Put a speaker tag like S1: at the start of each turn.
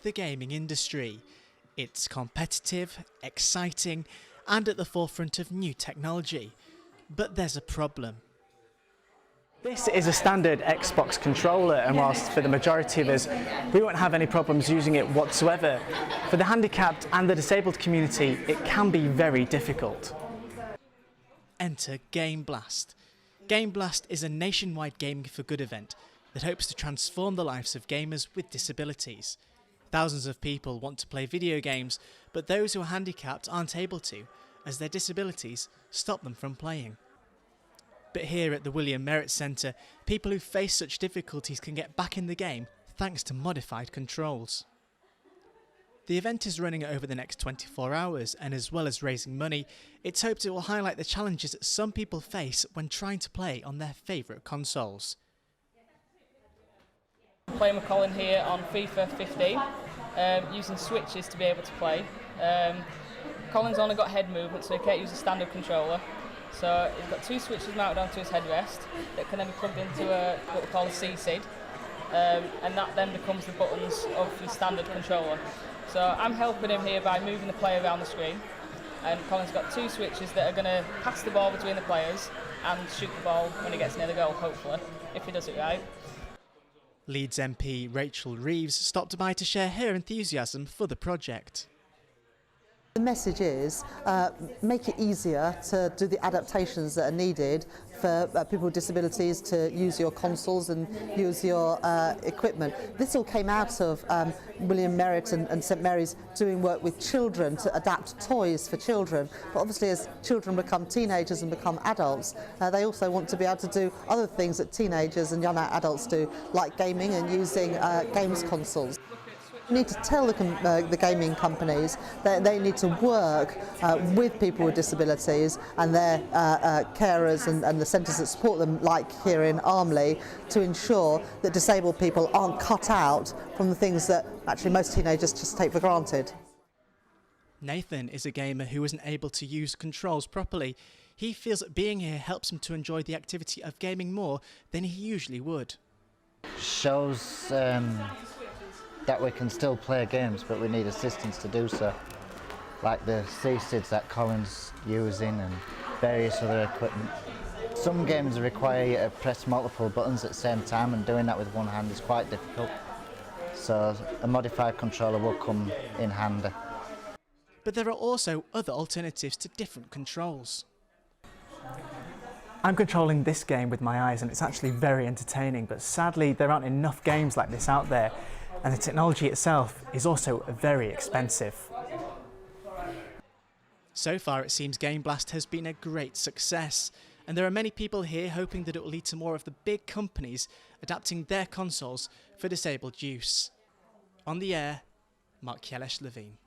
S1: the gaming industry. It's competitive, exciting, and at the forefront of new technology. But there's a problem.
S2: This is a standard Xbox controller, and whilst for the majority of us we won't have any problems using it whatsoever, for the handicapped and the disabled community it can be very difficult.
S1: Enter Game Blast. Game Blast is a nationwide Gaming for Good event that hopes to transform the lives of gamers with disabilities. Thousands of people want to play video games, but those who are handicapped aren't able to, as their disabilities stop them from playing. But here at the William Merritt Centre, people who face such difficulties can get back in the game thanks to modified controls. The event is running over the next 24 hours, and as well as raising money, it's hoped it will highlight the challenges that some people face when trying to play on their favourite consoles.
S3: Playing with Colin here on FIFA 15, using switches to be able to play. Colin's only got head movement, so he can't use a standard controller. So he's got two switches mounted onto his headrest that can then be plugged into what we call a C-SID, and that then becomes the buttons of the standard controller. So I'm helping him here by moving the player around the screen, and Colin's got two switches that are going to pass the ball between the players and shoot the ball when he gets near the goal, hopefully, if he does it right.
S1: Leeds MP Rachel Reeves stopped by to share her enthusiasm for the project.
S4: The message is make it easier to do the adaptations that are needed for people with disabilities to use your consoles and use your equipment. This all came out of William Merritt and St Mary's doing work with children to adapt toys for children. But obviously as children become teenagers and become adults, they also want to be able to do other things that teenagers and young adults do, like gaming and using games consoles. We need to tell the gaming companies that they need to work with people with disabilities and their carers and the centres that support them, like here in Armley, to ensure that disabled people aren't cut out from the things that actually most teenagers just take for granted.
S1: Nathan is a gamer who isn't able to use controls properly. He feels that being here helps him to enjoy the activity of gaming more than he usually would.
S5: Shows that we can still play games, but we need assistance to do so, like the C-SIDs that Colin's using and various other equipment. Some games require you to press multiple buttons at the same time, and doing that with one hand is quite difficult, so a modified controller will come in handy.
S1: But there are also other alternatives to different controls.
S2: I'm controlling this game with my eyes and it's actually very entertaining, but sadly there aren't enough games like this out there, and the technology itself is also very expensive.
S1: So far it seems Game Blast has been a great success, and there are many people here hoping that it will lead to more of the big companies adapting their consoles for disabled use. On the air, Mark Levine.